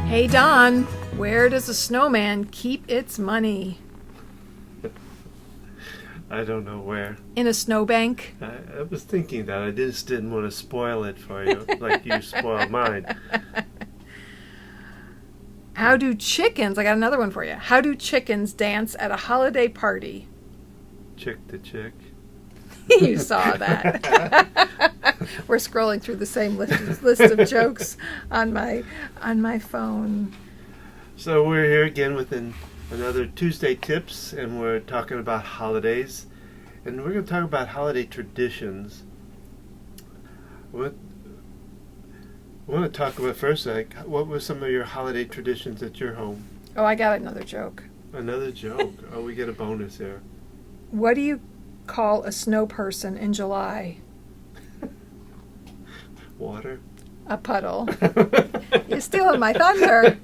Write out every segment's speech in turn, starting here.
Hey Don, where does a snowman keep its money? I don't know where. In a snowbank? I was thinking that. I just didn't want to spoil it for you, like you spoiled mine. How do chickens, I got another one for you. How do chickens dance at a holiday party? Chick to chick. You saw that. We're scrolling through the same list of jokes on my phone. So we're here again with another Tuesday Tips, and we're talking about holidays. And we're going to talk about holiday traditions. I want to talk about first, like, what were some of your holiday traditions at your home? Oh, I got another joke. Another joke? Oh, we get a bonus here. What do you call a snow person in July? Water? A puddle. You're stealing my thunder.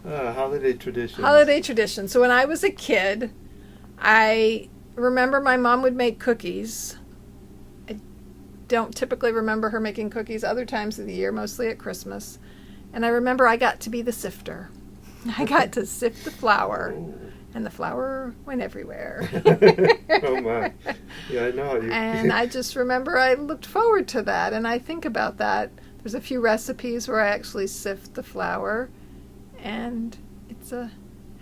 Holiday traditions. Holiday tradition. So when I was a kid, I remember my mom would make cookies. I don't typically remember her making cookies other times of the year, mostly at Christmas. And I remember I got to be the sifter. I got to sift the flour. Oh. And the flour went everywhere. Oh my. Yeah, I know. And I just remember I looked forward to that. And I think about that. There's a few recipes where I actually sift the flour. And it's a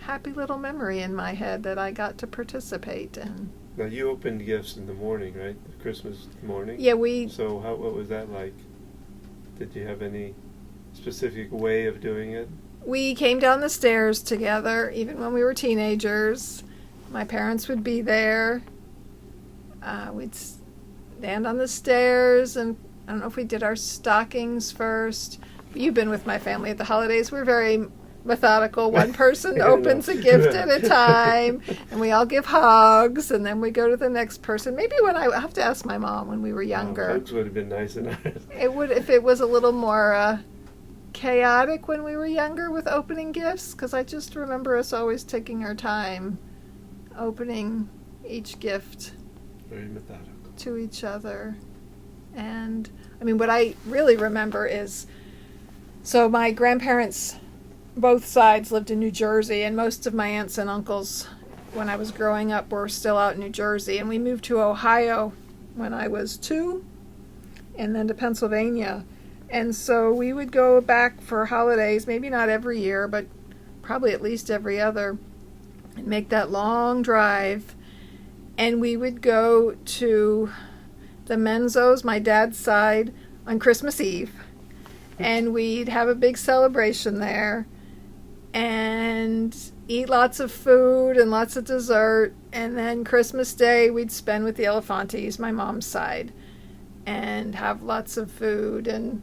happy little memory in my head that I got to participate in. Now, you opened gifts in the morning, right? Christmas morning? Yeah, So what was that like? Did you have any specific way of doing it? We came down the stairs together, even when we were teenagers. My parents would be there. We'd stand on the stairs, and I don't know if we did our stockings first. You've been with my family at the holidays. We're very methodical. One person opens a gift at a time, and we all give hugs, and then we go to the next person. Maybe I have to ask my mom when we were younger. Hugs would have been nice enough. It would, if it was a little more chaotic when we were younger with opening gifts, because I just remember us always taking our time opening each gift. Very methodical. To each other. And I mean, what I really remember is, so my grandparents, both sides, lived in New Jersey, and most of my aunts and uncles when I was growing up were still out in New Jersey, and we moved to Ohio when I was 2, and then to Pennsylvania. And so we would go back for holidays, maybe not every year, but probably at least every other, and make that long drive. And we would go to the Menzos, my dad's side, on Christmas Eve. And we'd have a big celebration there and eat lots of food and lots of dessert. And then Christmas Day we'd spend with the Elefantes, my mom's side, and have lots of food and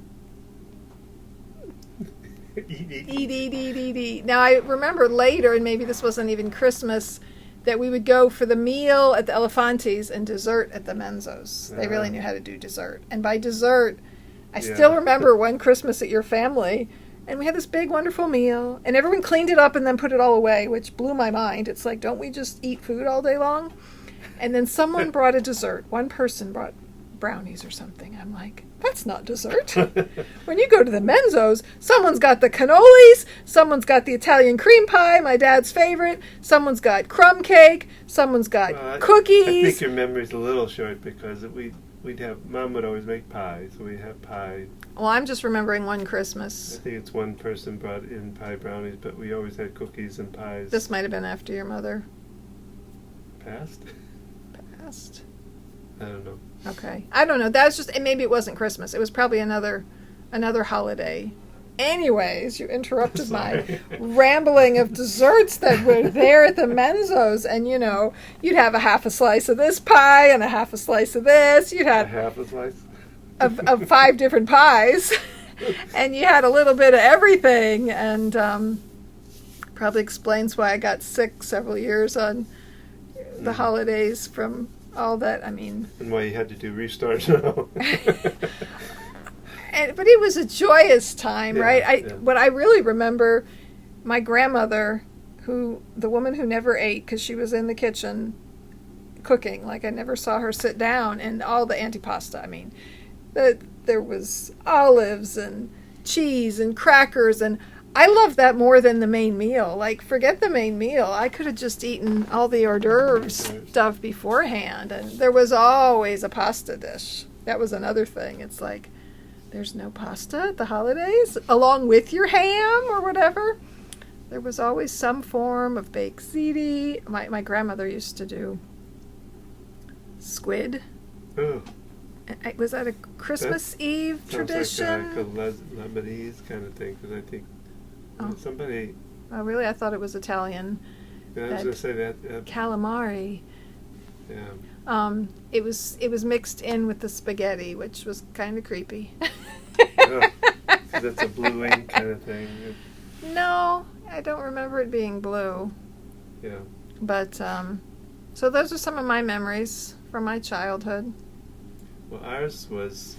eat. Now, I remember later, and maybe this wasn't even Christmas, that we would go for the meal at the Elefantes and dessert at the Menzos. They really knew how to do dessert. And by dessert, I still remember one Christmas at your family, and we had this big, wonderful meal, and everyone cleaned it up and then put it all away, which blew my mind. It's like, don't we just eat food all day long? And then someone brought a dessert. One person brought brownies or something. I'm like, that's not dessert. When you go to the Menzos, someone's got the cannolis, someone's got the Italian cream pie, my dad's favorite, someone's got crumb cake, someone's got cookies. I think your memory's a little short, because we'd have, Mom would always make pies, so we'd have pie. Well, I'm just remembering one Christmas. I think it's one person brought in pie brownies, but we always had cookies and pies. This might have been after your mother Passed? I don't know. Okay. I don't know. That's just, maybe it wasn't Christmas. It was probably another holiday. Anyways, you interrupted my rambling of desserts that were there at the Menzos. And, you know, you'd have a half a slice of this pie and a half a slice of this. You'd have a half a slice? of 5 different pies. And you had a little bit of everything. And probably explains why I got sick several years on the holidays from all that. I mean, and why you had to do restarts now. But it was a joyous time, right? What I really remember, my grandmother, the woman who never ate because she was in the kitchen cooking, like I never saw her sit down, and all the antipasta. I mean, there was olives and cheese and crackers, and I loved that more than the main meal. Like, forget the main meal. I could have just eaten all the hors d'oeuvres stuff beforehand, and there was always a pasta dish. That was another thing. It's like, there's no pasta at the holidays along with your ham or whatever. There was always some form of baked ziti. My grandmother used to do squid. Oh. Was that a Christmas Eve tradition? Sounds like a Lebanese kind of thing, because I think somebody... Oh, really? I thought it was Italian. Yeah, I was going to say that. Calamari. Yeah. It was mixed in with the spaghetti, which was kind of creepy. Oh, so that's a blue ink kind of thing. No, I don't remember it being blue. Yeah. But, so those are some of my memories from my childhood. Well, ours was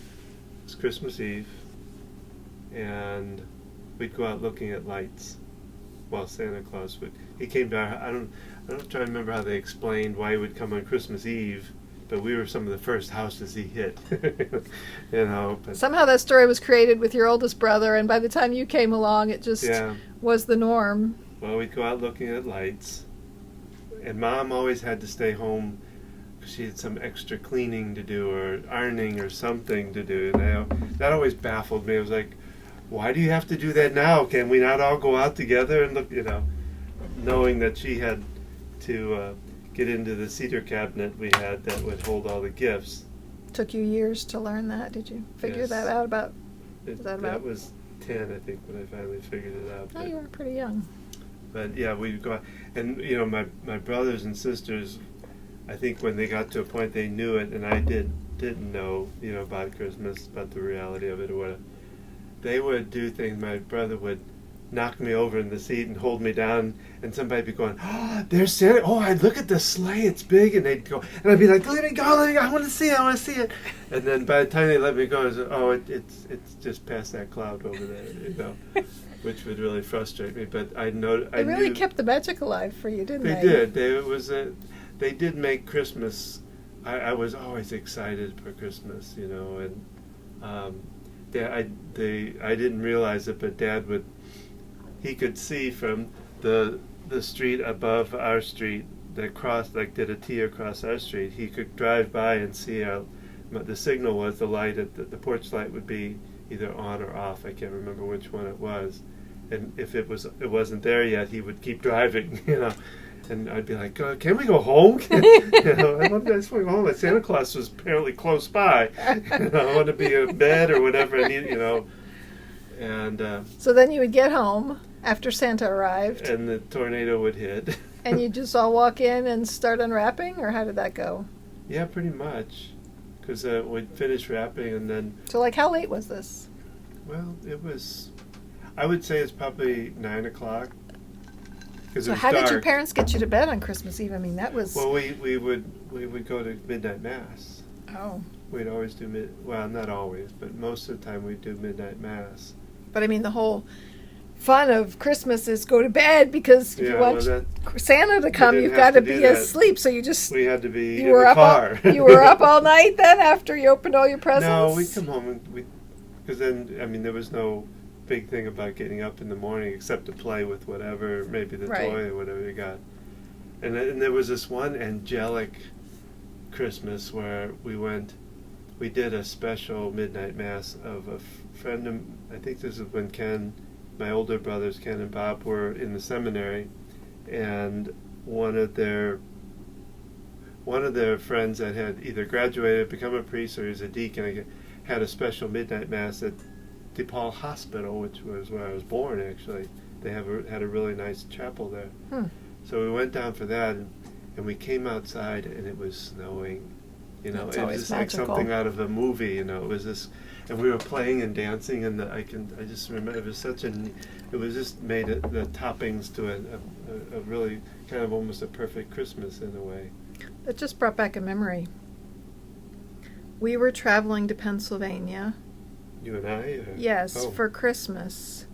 Christmas Eve, and we'd go out looking at lights while Santa Claus would... He came to our... I don't try to remember how they explained why he would come on Christmas Eve, but we were some of the first houses he hit. You know. But somehow that story was created with your oldest brother, and by the time you came along, it just was the norm. Well, we'd go out looking at lights, and Mom always had to stay home because she had some extra cleaning to do or ironing or something to do. And that always baffled me. I was like, why do you have to do that now? Can we not all go out together and look, knowing that she had to get into the cedar cabinet we had that would hold all the gifts. Took you years to learn that. Did you figure that out about? That was 10, I think, when I finally figured it out. Oh, you were pretty young. But yeah, we'd go out, and my brothers and sisters, I think when they got to a point they knew it, and I didn't know, about Christmas, about the reality of it or whatever. They would do things. My brother would knock me over in the seat and hold me down, and somebody'd be going, "Oh, there's Santa! Oh, I'd look at the sleigh, it's big," and they'd go, and I'd be like, "Let me go! I want to see it! And then by the time they let me go, I said, "Oh, it's just past that cloud over there," which would really frustrate me. But I know they really kept the magic alive for you, didn't they? They did. They did make Christmas. I was always excited for Christmas, and I didn't realize it, but Dad he could see from the street above our street that crossed, like did a T across our street. He could drive by and see the signal was the light the porch light would be either on or off. I can't remember which one it was. And if it wasn't there yet, he would keep driving, And I'd be like, "Can we go home?" I just want to go home. Santa Claus was apparently close by. I want to be in bed or whatever. And so then you would get home after Santa arrived, and the tornado would hit. And you'd just all walk in and start unwrapping, or how did that go? Yeah, pretty much. Because we'd finish wrapping, and then... So, like, how late was this? Well, it was... I would say it's probably 9 o'clock. So how did your parents get you to bed on Christmas Eve? I mean, that was... Well, we would go to midnight mass. Oh. We'd always do well, not always, but most of the time we'd do midnight mass. But I mean, the whole fun of Christmas is go to bed, because if you want Santa to come, you've got to be asleep. So we had to be in the car. You were up all night then after you opened all your presents? No, we'd come home because then, I mean, there was no big thing about getting up in the morning except to play with whatever, maybe the toy or whatever you got. And there was this one angelic Christmas where we did a special midnight mass of a friend of, I think this is when my older brothers, Ken and Bob, were in the seminary, and one of their friends that had either graduated, become a priest, or was a deacon, had a special midnight mass at DePaul Hospital, which was where I was born, actually. They had a really nice chapel there. So we went down for that, and we came outside, and it was snowing. It was just like something out of a movie. It was this, and we were playing and dancing, and I just remember it was it was just made the toppings to a really kind of almost a perfect Christmas in a way. That just brought back a memory. We were traveling to Pennsylvania. You and I? Yes, for Christmas.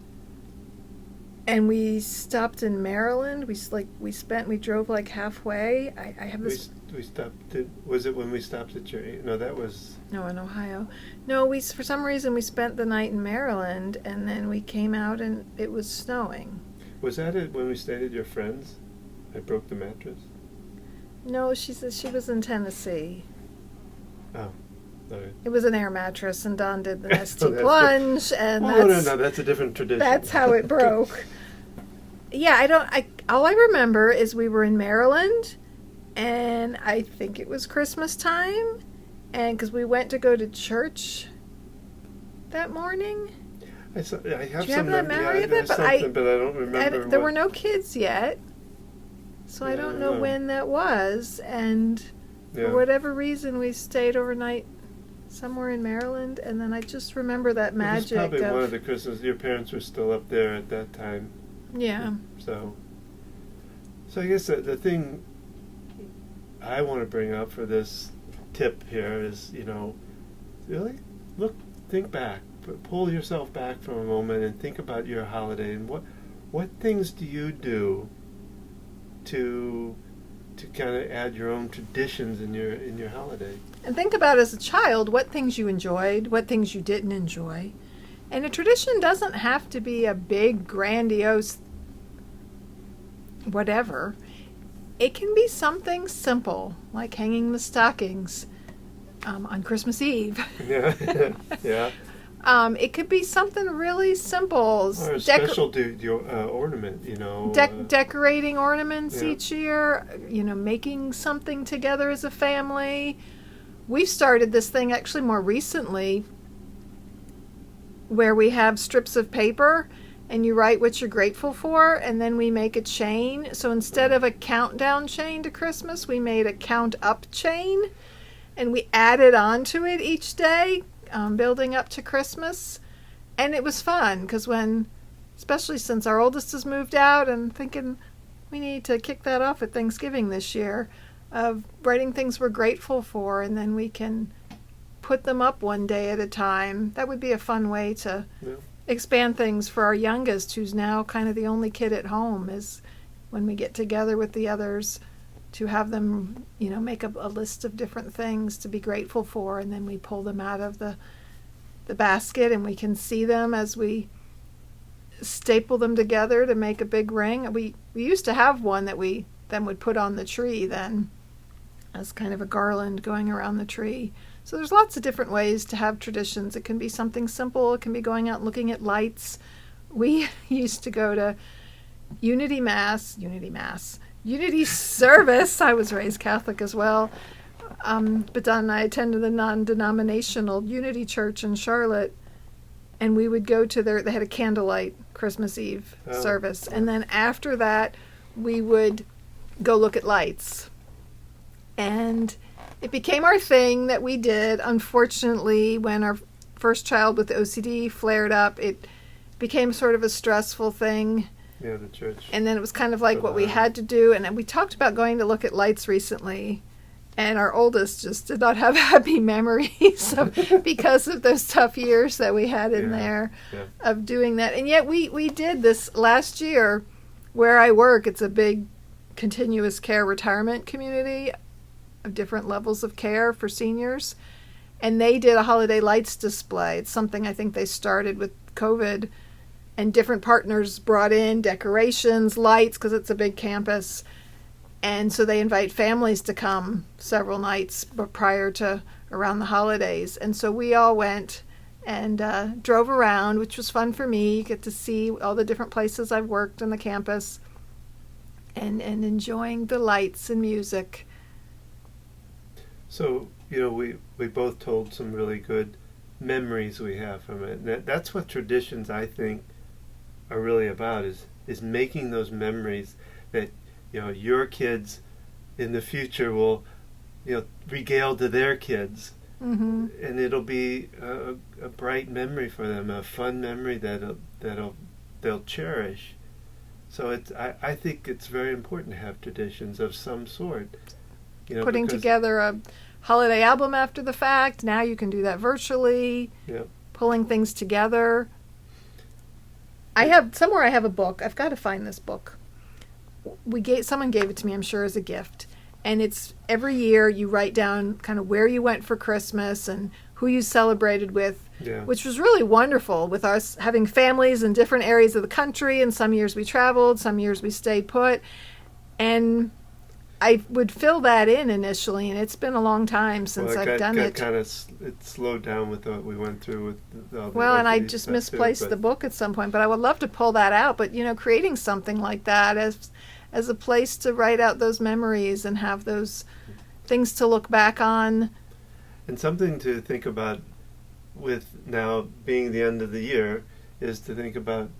And we stopped in Maryland. We drove like halfway. I have this. We stopped. Was it when we stopped at your? No, that was. No, in Ohio. No, for some reason we spent the night in Maryland, and then we came out and it was snowing. Was that it when we stayed at your friend's? I broke the mattress. No, she said she was in Tennessee. Oh. Right. It was an air mattress, and Don did the nesty That's plunge, and no, that's a different tradition. That's how it broke. Yeah, all I remember is we were in Maryland, and I think it was Christmas time, and because we went to go to church that morning. I have Do you have some that memory of it? but I don't remember. There were no kids yet, so I don't know when that was, and for whatever reason we stayed overnight somewhere in Maryland, and then I just remember that magic. It was probably one of the Christmas. Your parents were still up there at that time. Yeah. So I guess the thing I want to bring up for this tip here is, really think back, pull yourself back for a moment and think about your holiday and what things do you do to kind of add your own traditions in your holiday. And think about as a child what things you enjoyed, what things you didn't enjoy. And a tradition doesn't have to be a big, grandiose whatever. It can be something simple, like hanging the stockings on Christmas Eve. Yeah, yeah. It could be something really simple. Or a special ornament, Decorating ornaments each year, making something together as a family. We've started this thing actually more recently where we have strips of paper and you write what you're grateful for, and then we make a chain. So instead of a countdown chain to Christmas, we made a count up chain, and we added on to it each day, building up to Christmas. And it was fun because especially since our oldest has moved out, and thinking we need to kick that off at Thanksgiving this year, of writing things we're grateful for, and then we can put them up one day at a time. That would be a fun way to expand things for our youngest, who's now kind of the only kid at home, is when we get together with the others to have them, make a list of different things to be grateful for, and then we pull them out of the basket and we can see them as we staple them together to make a big ring. We used to have one that we then would put on the tree then as kind of a garland going around the tree. So there's lots of different ways to have traditions. It can be something simple. It can be going out and looking at lights. We used to go to Unity service. I was raised Catholic as well. But Don and I attended the non-denominational Unity Church in Charlotte, and we would go to they had a candlelight Christmas Eve service. And then after that, we would go look at lights. And it became our thing that we did. Unfortunately, when our first child with OCD flared up, it became sort of a stressful thing. Yeah, the church. And then it was kind of like what we had to do. And then we talked about going to look at lights recently. And our oldest just did not have happy memories because of those tough years that we had in there of doing that. And yet we did this last year where I work. It's a big continuous care retirement community of different levels of care for seniors. And they did a holiday lights display. It's something I think they started with COVID. And different partners brought in decorations, lights, because it's a big campus. And so they invite families to come several nights prior to around the holidays. And so we all went and drove around, which was fun for me. You get to see all the different places I've worked on the campus and enjoying the lights and music. So, we both told some really good memories we have from it. And that's what traditions, I think, are really about, is making those memories that your kids in the future will regale to their kids. Mm-hmm. And it'll be a bright memory for them, a fun memory they'll cherish. So I think it's very important to have traditions of some sort. Putting together a holiday album after the fact. Now you can do that virtually. Yep. Pulling things together. I have a book. I've got to find this book. Someone gave it to me, I'm sure, as a gift. And it's every year you write down kind of where you went for Christmas and who you celebrated with, which was really wonderful with us having families in different areas of the country. And some years we traveled, some years we stayed put. And I would fill that in initially, and it's been a long time since I've done it. It slowed down with what we went through with all the and I just misplaced the book at some point. But I would love to pull that out. But, creating something like that as a place to write out those memories and have those things to look back on. And something to think about with now being the end of the year is to think about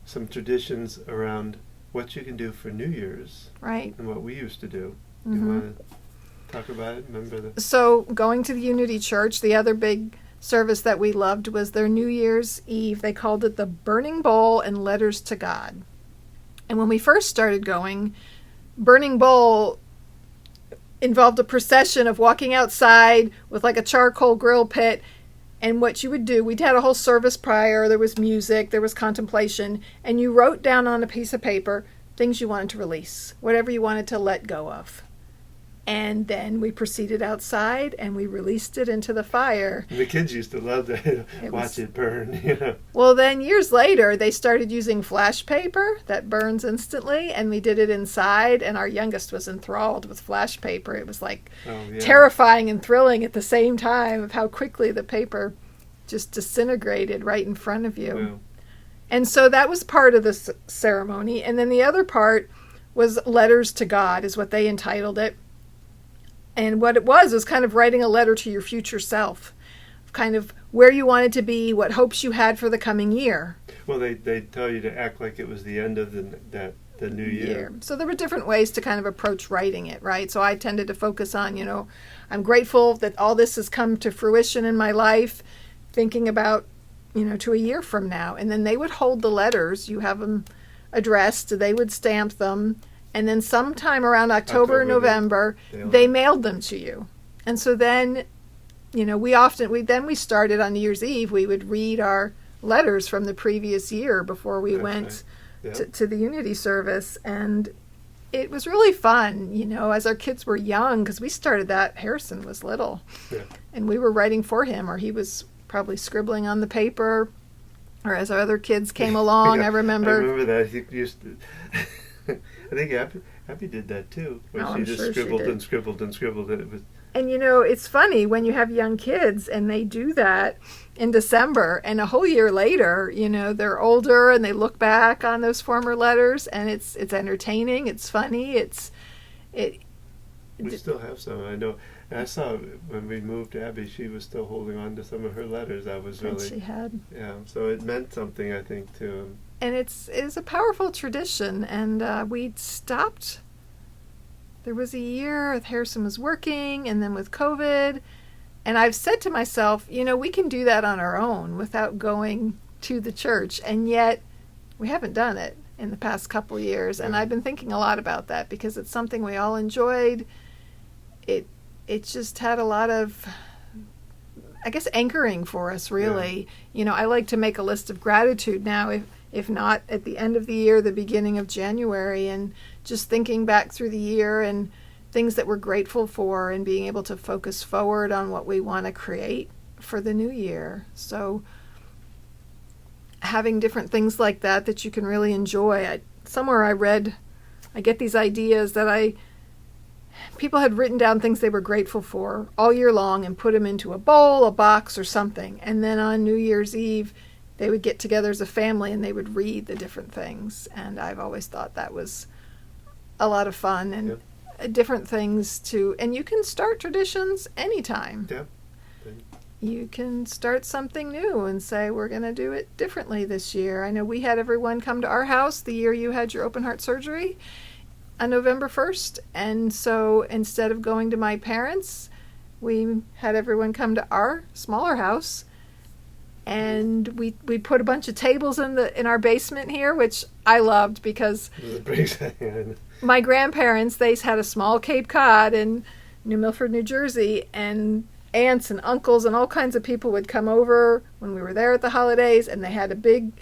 some traditions around what you can do for New Year's. Right. And what we used to do. Mm-hmm. You want to talk about it? Remember that? So going to the Unity Church, the other big service that we loved was their New Year's Eve. They called it the Burning Bowl and Letters to God. And when we first started going, Burning Bowl involved a procession of walking outside with like a charcoal grill pit. And what you would do, we'd had a whole service prior, there was music, there was contemplation, and you wrote down on a piece of paper things you wanted to release, whatever you wanted to let go of. And then we proceeded outside and we released it into the fire. And the kids used to love to watch it burn. Well, then years later, they started using flash paper that burns instantly, and we did it inside, and our youngest was enthralled with flash paper. It was like terrifying and thrilling at the same time of how quickly the paper just disintegrated right in front of you. Wow. And so that was part of the ceremony. And then the other part was Letters to God, is what they entitled it. And what it was kind of writing a letter to your future self, kind of where you wanted to be, what hopes you had for the coming year. Well, they tell you to act like it was the end of the new year. So there were different ways to kind of approach writing it, right? So I tended to focus on, I'm grateful that all this has come to fruition in my life, thinking about, to a year from now. And then they would hold the letters, you have them addressed, they would stamp them. And then sometime around October or November, they mailed them to you. And so then, we started on New Year's Eve, we would read our letters from the previous year before we went to the Unity service. And it was really fun, as our kids were young, because we started that, Harrison was little. Yeah. And we were writing for him, or he was probably scribbling on the paper, or as our other kids came along, I remember that. He used to... I think Abby did that too, where she just scribbled and scribbled and scribbled, and it was. And it's funny when you have young kids and they do that in December, and a whole year later, they're older and they look back on those former letters, and it's entertaining, it's funny, We still have some. I know. And I saw when we moved Abby, she was still holding on to some of her letters. That was really. She had. Yeah, so it meant something, I think, to him. And it's a powerful tradition, and we stopped. There was a year Harrison was working, and then with COVID, and I've said to myself, we can do that on our own without going to the church, and yet we haven't done it in the past couple years, and I've been thinking a lot about that because it's something we all enjoyed. It just had a lot of, I guess, anchoring for us, really. Yeah. I like to make a list of gratitude now, if not at the end of the year, the beginning of January, and just thinking back through the year and things that we're grateful for, and being able to focus forward on what we want to create for the new year. So having different things like that you can really enjoy. Somewhere I read, I get these ideas that people had written down things they were grateful for all year long and put them into a bowl, a box, or something. And then on New Year's Eve, they would get together as a family and they would read the different things. And I've always thought that was a lot of fun, and different things and you can start traditions anytime. Yeah. You can start something new and say, we're going to do it differently this year. I know we had everyone come to our house the year you had your open heart surgery on November 1st. And so instead of going to my parents', we had everyone come to our smaller house. And we put a bunch of tables in our basement here, which I loved because my grandparents, they had a small Cape Cod in New Milford, New Jersey, and aunts and uncles and all kinds of people would come over when we were there at the holidays, and they had a big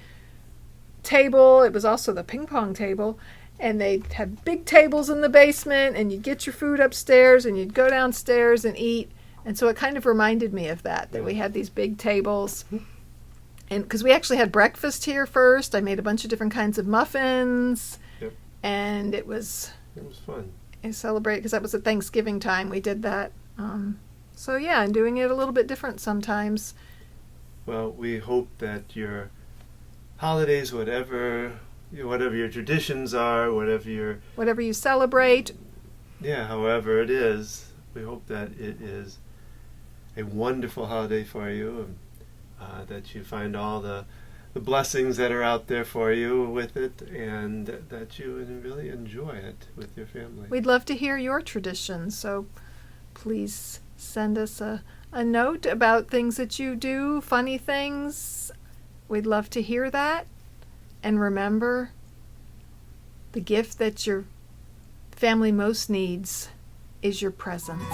table. It was also the ping pong table. And they had big tables in the basement, and you'd get your food upstairs, and you'd go downstairs and eat. And so it kind of reminded me of that we had these big tables. And because we actually had breakfast here first, I made a bunch of different kinds of muffins. Yep. And it was fun. I celebrate because that was at Thanksgiving time. We did that. So yeah, I'm doing it a little bit different sometimes. Well, we hope that your holidays, whatever your traditions are, whatever you celebrate, however it is, we hope that it is a wonderful holiday for you, that you find all the blessings that are out there for you with it, and that you really enjoy it with your family. We'd love to hear your traditions, so please send us a note about things that you do, funny things. We'd love to hear that. And remember, the gift that your family most needs is your presence.